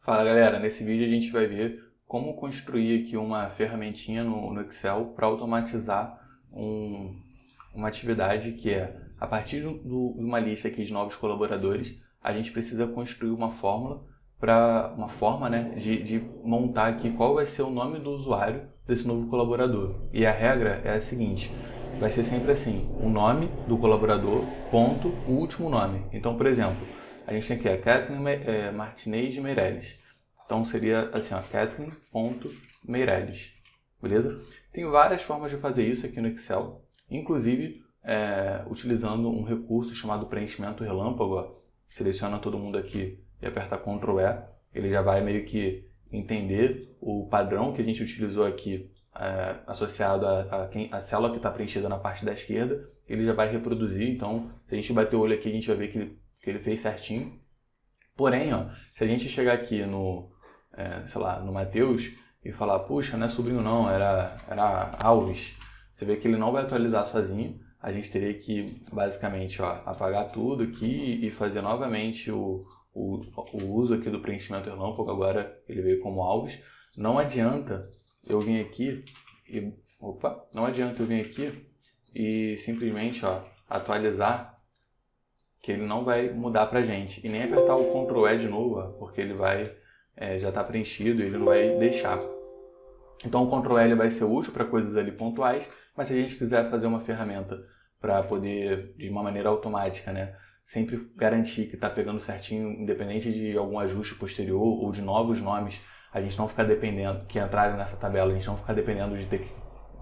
Fala galera, nesse vídeo a gente vai ver como construir aqui uma ferramentinha no Excel para automatizar uma atividade que é, a partir de uma lista aqui de novos colaboradores, a gente precisa construir uma fórmula né, de montar aqui qual vai ser o nome do usuário desse novo colaborador. E a regra é a seguinte, vai ser sempre assim, o nome do colaborador, ponto, o último nome. Então, por exemplo, a gente tem aqui a Kathleen Martinez Meirelles. Então seria assim, ó, Kathleen.Meirelles. Beleza? Tem várias formas de fazer isso aqui no Excel, inclusive utilizando um recurso chamado preenchimento relâmpago. Ó. Seleciona todo mundo aqui e aperta Ctrl E, ele já vai meio que entender o padrão que a gente utilizou aqui associado à célula que está preenchida na parte da esquerda, ele já vai reproduzir. Então, se a gente bater o olho aqui, a gente vai ver que ele fez certinho. Porém, ó, se a gente chegar aqui sei lá, no Matheus e falar, puxa, não é sobrinho não, era Alves, você vê que ele não vai atualizar sozinho. A gente teria que, basicamente, ó, apagar tudo aqui e fazer novamente o uso aqui do preenchimento relâmpago. Agora ele veio como Alves. Não adianta eu vir aqui e simplesmente, ó, atualizar, que ele não vai mudar pra gente. E nem apertar o Ctrl E de novo, ó, porque ele já está preenchido e ele não vai deixar. Então o Ctrl L vai ser útil para coisas ali pontuais, mas se a gente quiser fazer uma ferramenta para poder, de uma maneira automática, né, sempre garantir que está pegando certinho, independente de algum ajuste posterior ou de novos nomes, a gente não ficar dependendo, que entrarem nessa tabela, a gente não ficar dependendo de ter que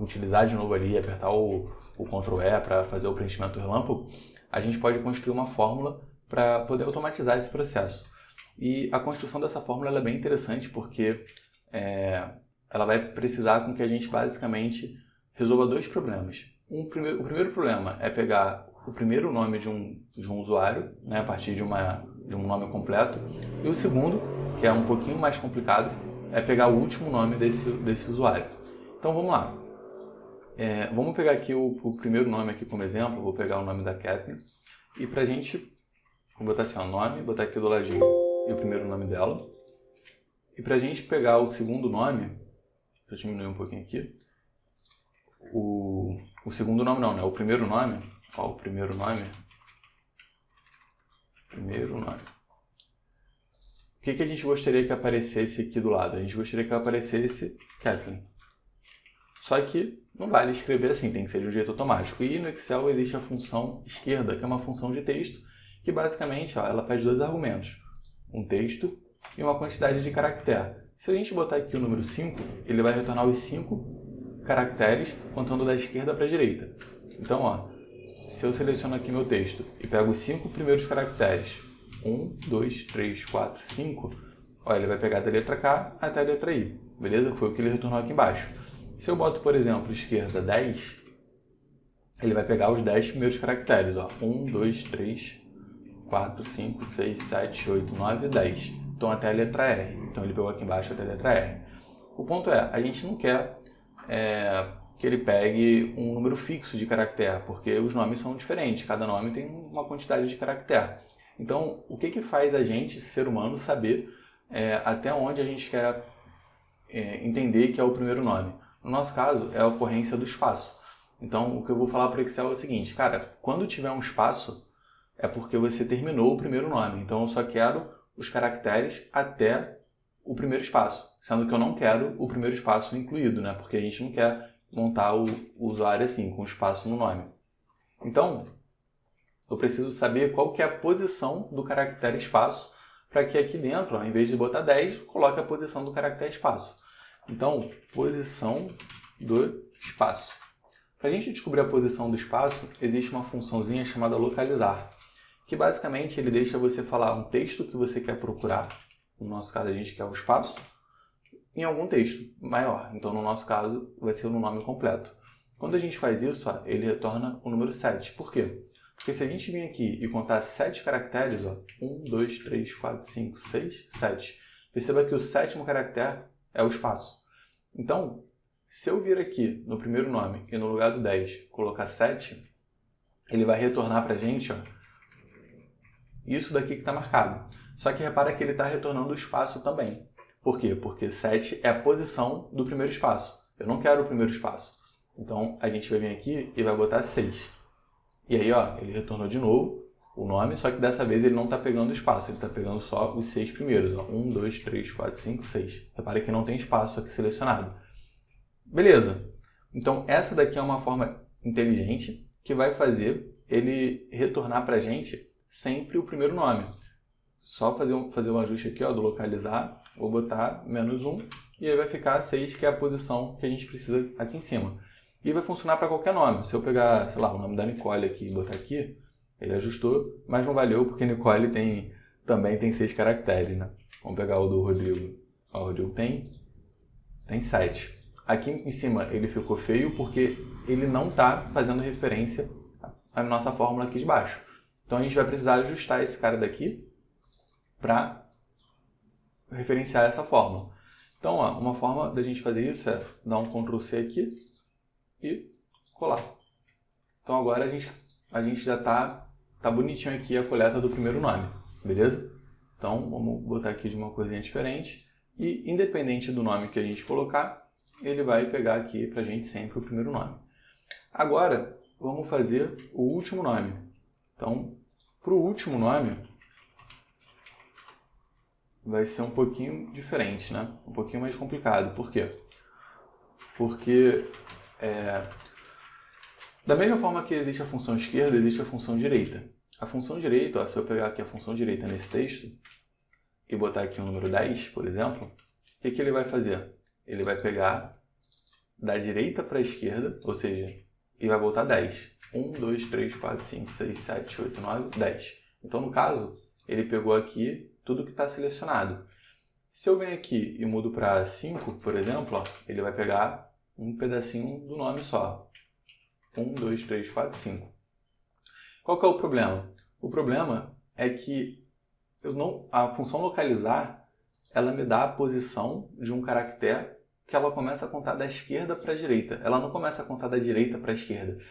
utilizar de novo ali, apertar o Ctrl E para fazer o preenchimento relâmpago, a gente pode construir uma fórmula para poder automatizar esse processo. E a construção dessa fórmula é bem interessante porque ela vai precisar com que a gente basicamente resolva dois problemas. O primeiro problema é pegar o primeiro nome de um usuário, né, a partir de um nome completo. E o segundo, que é um pouquinho mais complicado, é pegar o último nome desse usuário. Então vamos lá. Vamos pegar aqui o primeiro nome aqui como exemplo. Vou pegar o nome da Kathleen. E pra gente, vou botar assim, ó, nome, botar aqui do ladinho e o primeiro nome dela. E pra gente pegar o segundo nome, deixa eu diminuir um pouquinho aqui. O segundo nome não, né? O primeiro nome. Ó, o primeiro nome. O que a gente gostaria que aparecesse aqui do lado? A gente gostaria que aparecesse Kathleen. Só que não vale escrever assim, tem que ser de um jeito automático. E no Excel existe a função esquerda, que é uma função de texto, que basicamente, ó, ela pede dois argumentos. Um texto e uma quantidade de caractere. Se a gente botar aqui o número 5, ele vai retornar os 5 caracteres contando da esquerda para a direita. Então, ó, se eu seleciono aqui meu texto e pego os 5 primeiros caracteres, 1, 2, 3, 4, 5, ó, ele vai pegar da letra K até a letra I, beleza? Foi o que ele retornou aqui embaixo. Se eu boto, por exemplo, esquerda 10, ele vai pegar os 10 primeiros caracteres, ó, 1, 2, 3, 4, 5, 6, 7, 8, 9, 10. Então até a letra R. Então ele pegou aqui embaixo até a letra R. O ponto é, a gente não quer que ele pegue um número fixo de caractere, porque os nomes são diferentes, cada nome tem uma quantidade de caractere. Então, o que faz a gente, ser humano, saber até onde a gente quer entender que é o primeiro nome? No nosso caso, é a ocorrência do espaço. Então, o que eu vou falar para o Excel é o seguinte, cara, quando tiver um espaço, é porque você terminou o primeiro nome. Então, eu só quero os caracteres até o primeiro espaço, sendo que eu não quero o primeiro espaço incluído, né? Porque a gente não quer montar o usuário assim, com espaço no nome. Então, eu preciso saber qual que é a posição do caractere espaço, para que aqui dentro, ó, em vez de botar 10, coloque a posição do caractere espaço. Então, posição do espaço. Para a gente descobrir a posição do espaço, existe uma funçãozinha chamada localizar, que basicamente ele deixa você falar um texto que você quer procurar, no nosso caso a gente quer o espaço, em algum texto maior. Então no nosso caso vai ser no nome completo. Quando a gente faz isso, ó, ele retorna o número 7. Por quê? Porque se a gente vir aqui e contar 7 caracteres, ó, 1, 2, 3, 4, 5, 6, 7, perceba que o sétimo caractere é o espaço. Então, se eu vir aqui no primeiro nome e no lugar do 10 colocar 7, ele vai retornar para a gente, ó, isso daqui que está marcado. Só que repara que ele está retornando o espaço também. Por quê? Porque 7 é a posição do primeiro espaço. Eu não quero o primeiro espaço. Então, a gente vai vir aqui e vai botar 6. E aí, ó, ele retornou de novo o nome, só que dessa vez ele não está pegando espaço, ele está pegando só os 6 primeiros. Ó. 1, 2, 3, 4, 5, 6. Repare que não tem espaço aqui selecionado. Beleza. Então, essa daqui é uma forma inteligente que vai fazer ele retornar para a gente sempre o primeiro nome. Só fazer um ajuste aqui, ó, do localizar, vou botar -1 e aí vai ficar 6, que é a posição que a gente precisa aqui em cima. E vai funcionar para qualquer nome. Se eu pegar, sei lá, o nome da Nicole aqui e botar aqui, ele ajustou, mas não valeu porque Nicole também tem 6 caracteres, né? Vamos pegar o do Rodrigo. Ó, o Rodrigo tem 7. Aqui em cima ele ficou feio porque ele não está fazendo referência à nossa fórmula aqui de baixo. Então a gente vai precisar ajustar esse cara daqui para referenciar essa fórmula. Então, ó, uma forma da gente fazer isso é dar um Ctrl+C aqui e colar. Então agora a gente já tá bonitinho aqui a coleta do primeiro nome, beleza? Então vamos botar aqui de uma coisinha diferente e independente do nome que a gente colocar, ele vai pegar aqui pra gente sempre o primeiro nome. Agora vamos fazer o último nome. Então, para o último nome vai ser um pouquinho diferente, né? Um pouquinho mais complicado. Por quê? Porque da mesma forma que existe a função esquerda, existe a função direita. A função direita, ó, se eu pegar aqui a função direita nesse texto e botar aqui o número 10, por exemplo, o que ele vai fazer? Ele vai pegar da direita para a esquerda, ou seja, e vai voltar 10. 1, 2, 3, 4, 5, 6, 7, 8, 9, 10. Então, no caso, ele pegou aqui tudo que está selecionado. Se eu venho aqui e mudo para 5, por exemplo, ó, ele vai pegar um pedacinho do nome só. 1, 2, 3, 4, 5. Qual que é o problema? O problema é que a função localizar, ela me dá a posição de um caractere que ela começa a contar da esquerda para a direita. Ela não começa a contar da direita para a esquerda.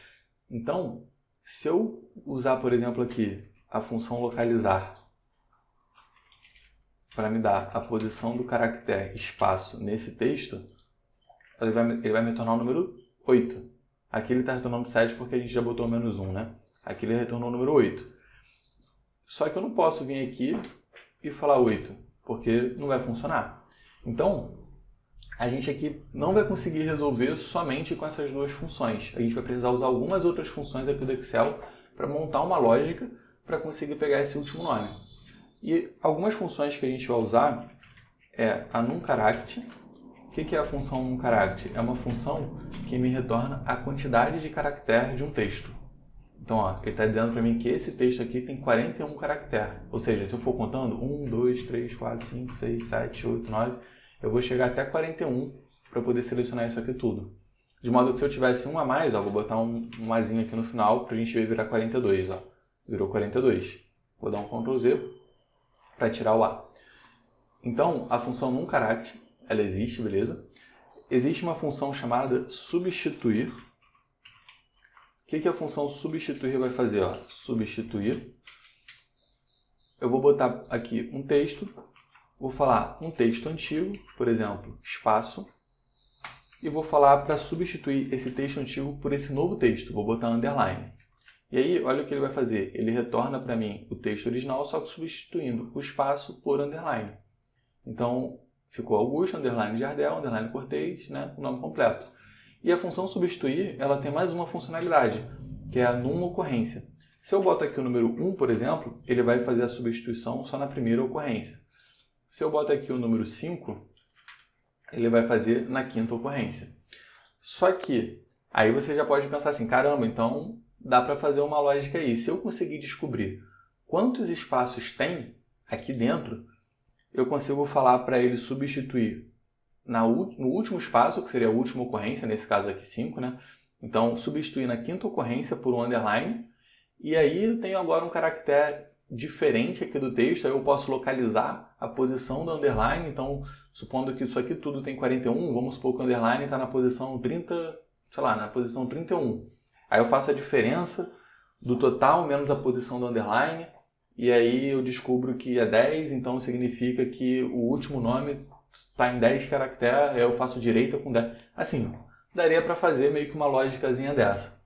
Então, se eu usar, por exemplo, aqui a função localizar para me dar a posição do caractere espaço nesse texto, ele vai me tornar o número 8. Aqui ele está retornando 7 porque a gente já botou -1, né? Aqui ele retornou o número 8. Só que eu não posso vir aqui e falar 8, porque não vai funcionar. Então, a gente aqui não vai conseguir resolver somente com essas duas funções. A gente vai precisar usar algumas outras funções aqui do Excel para montar uma lógica para conseguir pegar esse último nome. E algumas funções que a gente vai usar é a numCharact. O que é a função numCharact? É uma função que me retorna a quantidade de caracteres de um texto. Então, ó, ele está dizendo para mim que esse texto aqui tem 41 caracteres. Ou seja, se eu for contando 1, 2, 3, 4, 5, 6, 7, 8, 9, eu vou chegar até 41 para poder selecionar isso aqui tudo. De modo que se eu tivesse um a mais, ó, vou botar um azinho aqui no final para a gente ver virar 42. Ó. Virou 42. Vou dar um Ctrl Z para tirar o A. Então, a função numCharact, ela existe, beleza? Existe uma função chamada substituir. O que a função substituir vai fazer? Ó? Substituir. Eu vou botar aqui um texto. Vou falar um texto antigo, por exemplo, espaço. E vou falar para substituir esse texto antigo por esse novo texto. Vou botar underline. E aí, olha o que ele vai fazer. Ele retorna para mim o texto original, só que substituindo o espaço por underline. Então, ficou Augusto, underline Jardel, underline Cortez, né? O nome completo. E a função substituir, ela tem mais uma funcionalidade, que é a num-ocorrência. Se eu boto aqui o número 1, por exemplo, ele vai fazer a substituição só na primeira ocorrência. Se eu boto aqui o número 5, ele vai fazer na quinta ocorrência. Só que, aí você já pode pensar assim, caramba, então dá para fazer uma lógica aí. Se eu conseguir descobrir quantos espaços tem aqui dentro, eu consigo falar para ele substituir no último espaço, que seria a última ocorrência, nesse caso aqui 5, né? Então, substituir na quinta ocorrência por um underline. E aí eu tenho agora um caractere diferente aqui do texto, aí eu posso localizar a posição do underline. Então, supondo que isso aqui tudo tem 41, vamos supor que o underline está na posição 30, sei lá, na posição 31. Aí eu faço a diferença do total menos a posição do underline e aí eu descubro que é 10, então significa que o último nome está em 10 caracteres, aí eu faço direita com 10. Assim, daria para fazer meio que uma lógicazinha dessa.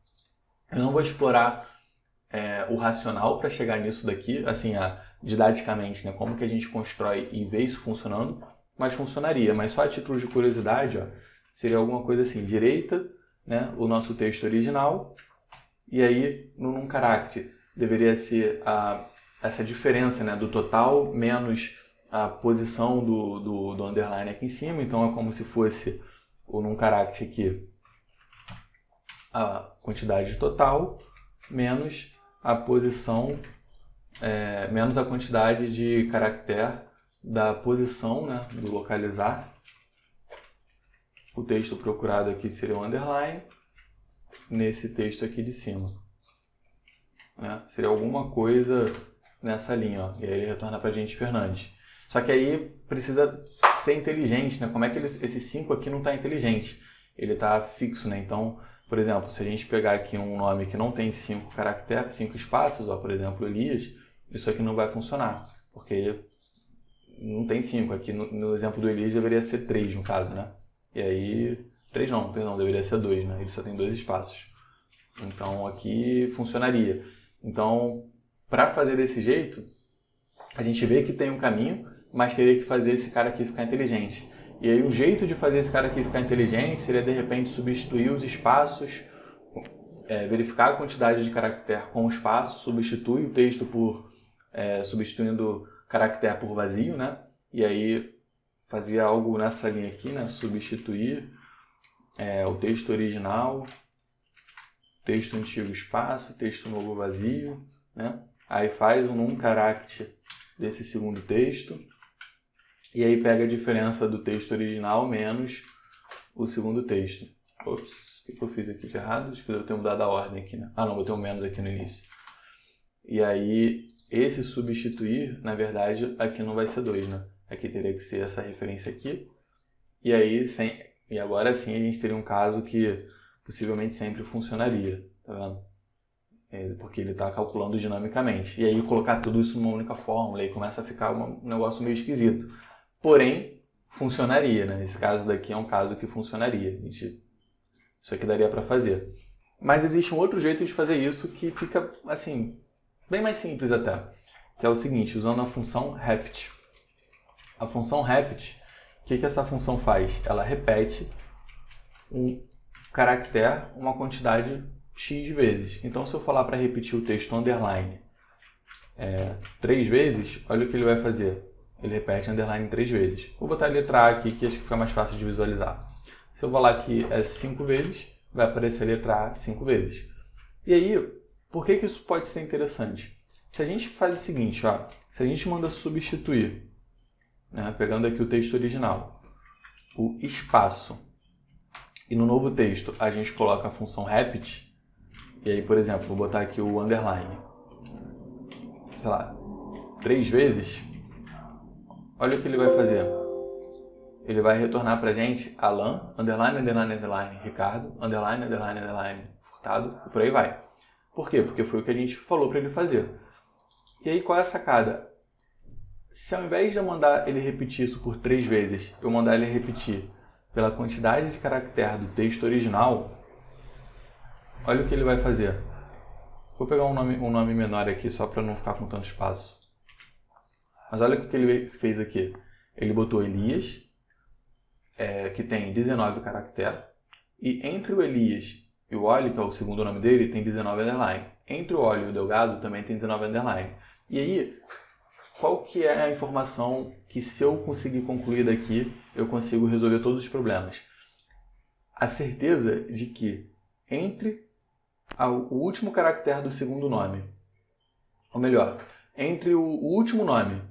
Eu não vou explorar o racional para chegar nisso daqui, assim, didaticamente, né? Como que a gente constrói e vê isso funcionando, mas funcionaria. Mas só a título de curiosidade, ó, seria alguma coisa assim, direita, né? O nosso texto original, e aí no num character deveria ser essa diferença, né? Do total menos a posição do underline aqui em cima, então é como se fosse o num character aqui a quantidade total menos a posição, menos a quantidade de caractere da posição, né, do localizar. O texto procurado aqui seria o underline, nesse texto aqui de cima. Né? Seria alguma coisa nessa linha, ó, e aí ele retorna para a gente Fernandes. Só que aí precisa ser inteligente, né? Como é que esse 5 aqui não está inteligente? Ele está fixo, né? Então, por exemplo, se a gente pegar aqui um nome que não tem 5 caracteres, 5 espaços, ó, por exemplo, Elias, isso aqui não vai funcionar, porque não tem 5. Aqui no exemplo do Elias deveria ser 3 no caso, né? E aí, 3 não, perdão, deveria ser 2, né? Ele só tem 2 espaços. Então aqui funcionaria. Então, para fazer desse jeito, a gente vê que tem um caminho, mas teria que fazer esse cara aqui ficar inteligente. E aí o jeito de fazer esse cara aqui ficar inteligente seria de repente substituir os espaços, verificar a quantidade de caractere com o espaço, substitui o texto por substituindo caractere por vazio, né? E aí fazia algo nessa linha aqui, né? Substituir o texto original, texto antigo espaço, texto novo vazio, né? Aí faz um num character desse segundo texto, e aí pega a diferença do texto original menos o segundo texto. Ops, o que eu fiz aqui de errado? Acho que eu devo ter mudado a ordem aqui, né? Ah não, botei um menos aqui no início. E aí, esse substituir, na verdade, aqui não vai ser 2, né? Aqui teria que ser essa referência aqui. E aí, e agora sim a gente teria um caso que possivelmente sempre funcionaria, tá vendo? Porque ele está calculando dinamicamente. E aí colocar tudo isso numa única fórmula e começa a ficar um negócio meio esquisito. Porém, funcionaria, né? Esse caso daqui é um caso que funcionaria. Isso aqui daria para fazer. Mas existe um outro jeito de fazer isso que fica, assim, bem mais simples até. Que é o seguinte, usando a função repeat. A função repeat, o que essa função faz? Ela repete um caractere uma quantidade X vezes. Então, se eu falar para repetir o texto underline 3 vezes, olha o que ele vai fazer. Ele repete underline 3 vezes. Vou botar a letra A aqui, que acho que fica mais fácil de visualizar. Se eu falar que 5 vezes, vai aparecer a letra A 5 vezes. E aí, por que isso pode ser interessante? Se a gente faz o seguinte, ó, se a gente manda substituir, né, pegando aqui o texto original, o espaço, e no novo texto a gente coloca a função repeat, e aí, por exemplo, vou botar aqui o underline, sei lá, 3 vezes, olha o que ele vai fazer. Ele vai retornar pra gente Alan, underline, underline, underline, Ricardo, underline, underline, underline, Furtado, e por aí vai. Por quê? Porque foi o que a gente falou para ele fazer. E aí, qual é a sacada? Se ao invés de eu mandar ele repetir isso por 3 vezes, eu mandar ele repetir pela quantidade de caractere do texto original, olha o que ele vai fazer. Vou pegar um nome menor aqui só para não ficar com tanto espaço. Mas olha o que ele fez aqui. Ele botou Elias, que tem 19 caracteres, e entre o Elias e o Oli, que é o segundo nome dele, tem 19 underline. Entre o Oli e o Delgado também tem 19 underline. E aí, qual que é a informação que, se eu conseguir concluir daqui, eu consigo resolver todos os problemas? A certeza de que entre o último caractere do segundo nome, ou melhor, entre o último nome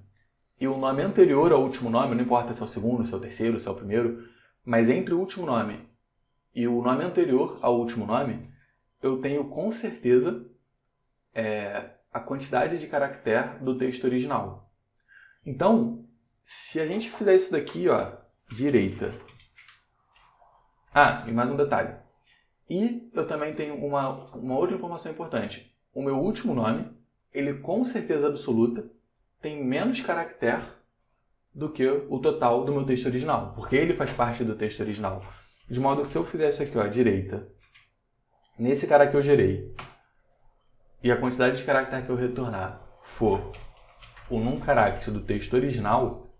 e o nome anterior ao último nome, não importa se é o segundo, se é o terceiro, se é o primeiro, mas entre o último nome e o nome anterior ao último nome, eu tenho com certeza a quantidade de caractere do texto original. Então, se a gente fizer isso daqui, ó, direita. Ah, e mais um detalhe. E eu também tenho uma outra informação importante. O meu último nome ele com certeza absoluta tem menos caractere do que o total do meu texto original, porque ele faz parte do texto original. De modo que se eu fizer isso aqui, ó, à direita, nesse cara que eu gerei, e a quantidade de caractere que eu retornar for o num caractere do texto original,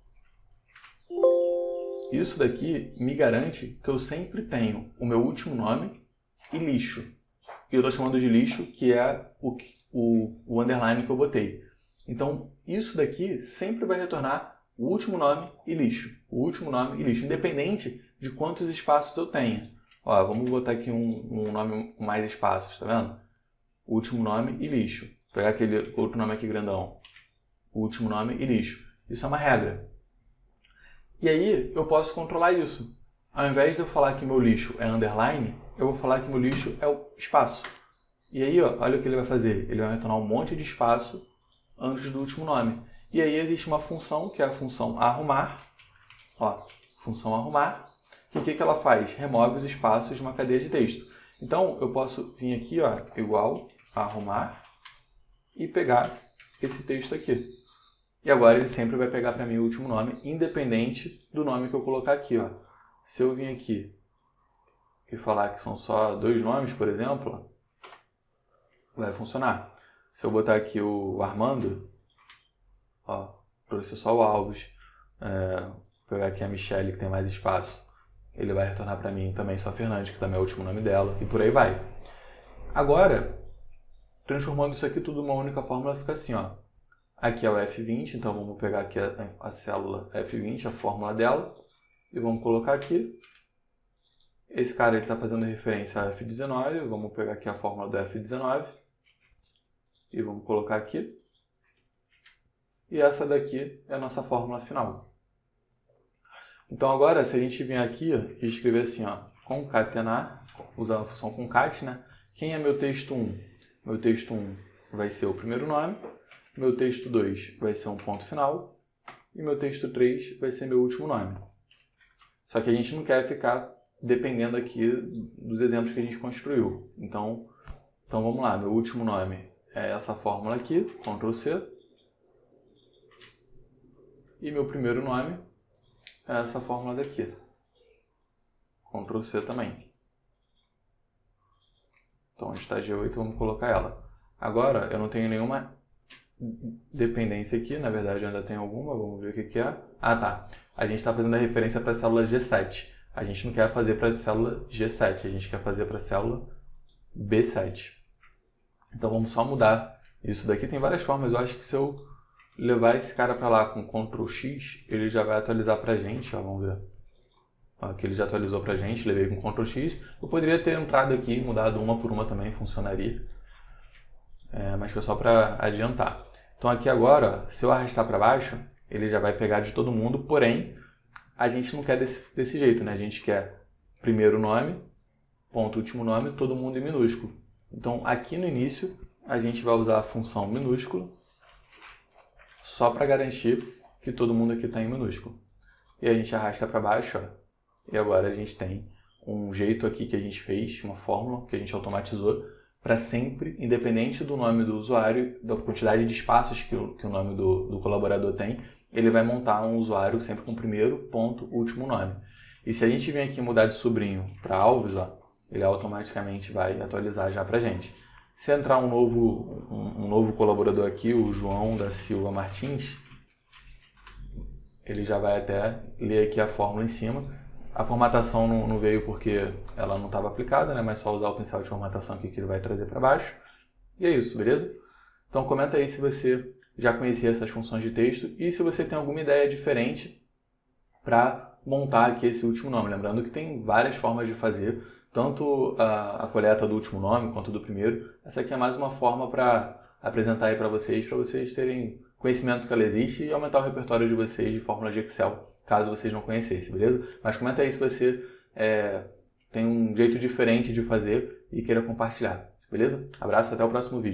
isso daqui me garante que eu sempre tenho o meu último nome e lixo. E eu estou chamando de lixo, que é o underline que eu botei. Então, isso daqui sempre vai retornar o último nome e lixo. O último nome e lixo, independente de quantos espaços eu tenha. Ó, vamos botar aqui um nome com mais espaços, tá vendo? O último nome e lixo. Vou pegar aquele outro nome aqui grandão. O último nome e lixo. Isso é uma regra. E aí eu posso controlar isso. Ao invés de eu falar que meu lixo é underline, eu vou falar que meu lixo é o espaço. E aí, ó, olha o que ele vai fazer. Ele vai retornar um monte de espaço antes do último nome. E aí existe uma função, que é a função arrumar. Ó, função arrumar. E o que ela faz? Remove os espaços de uma cadeia de texto. Então, eu posso vir aqui, ó, igual a arrumar, e pegar esse texto aqui. E agora ele sempre vai pegar para mim o último nome, independente do nome que eu colocar aqui, ó. Se eu vir aqui e falar que são só 2 nomes, por exemplo, vai funcionar. Se eu botar aqui o Armando, ó, trouxe só o Alves, pegar aqui a Michelle, que tem mais espaço, ele vai retornar para mim também só Fernandes, que também é o último nome dela, e por aí vai. Agora, transformando isso aqui tudo numa única fórmula, fica assim, ó. Aqui é o F20, então vamos pegar aqui a célula F20, a fórmula dela, e vamos colocar aqui. Esse cara está fazendo referência a F19, vamos pegar aqui a fórmula do F19, e vamos colocar aqui. E essa daqui é a nossa fórmula final. Então agora, se a gente vier aqui e escrever assim, ó, concatenar, usando a função concat, né? Quem é meu texto 1? Meu texto 1 vai ser o primeiro nome, meu texto 2 vai ser um ponto final, e meu texto 3 vai ser meu último nome. Só que a gente não quer ficar dependendo aqui dos exemplos que a gente construiu. Então vamos lá, meu último nome é essa fórmula aqui, Ctrl C, e meu primeiro nome é essa fórmula daqui, Ctrl C também. Então, onde está G8, vamos colocar ela. Agora, eu não tenho nenhuma dependência aqui, na verdade eu ainda tenho alguma, vamos ver o que é. Ah, tá. A gente está fazendo a referência para a célula G7. A gente não quer fazer para a célula G7, a gente quer fazer para a célula B7. Então, vamos só mudar isso daqui. Tem várias formas, eu acho que se eu levar esse cara para lá com Ctrl X, ele já vai atualizar para a gente, ó, vamos ver. Aqui ele já atualizou para a gente, levei com Ctrl X. Eu poderia ter entrado aqui e mudado uma por uma também, funcionaria. Mas foi só para adiantar. Então aqui agora, se eu arrastar para baixo, ele já vai pegar de todo mundo, porém, a gente não quer desse jeito, né? A gente quer primeiro nome, ponto, último nome, todo mundo em minúsculo. Então aqui no início, a gente vai usar a função minúsculo, só para garantir que todo mundo aqui está em minúsculo. E a gente arrasta para baixo, ó, e agora a gente tem um jeito aqui que a gente fez, uma fórmula que a gente automatizou, para sempre, independente do nome do usuário, da quantidade de espaços que o nome do colaborador tem, ele vai montar um usuário sempre com primeiro, ponto, último nome. E se a gente vir aqui mudar de sobrinho para Alves, ó, ele automaticamente vai atualizar já para a gente. Se entrar um novo colaborador aqui, o João da Silva Martins, ele já vai até ler aqui a fórmula em cima. A formatação não veio porque ela não estava aplicada, né? Mas só usar o pincel de formatação aqui que ele vai trazer para baixo. E é isso, beleza? Então comenta aí se você já conhecia essas funções de texto e se você tem alguma ideia diferente para montar aqui esse último nome. Lembrando que tem várias formas de fazer, tanto a coleta do último nome quanto do primeiro. Essa aqui é mais uma forma para apresentar aí para vocês terem conhecimento que ela existe e aumentar o repertório de vocês de fórmulas de Excel, caso vocês não conhecessem, beleza? Mas comenta aí se você tem um jeito diferente de fazer e queira compartilhar, beleza? Abraço, até o próximo vídeo.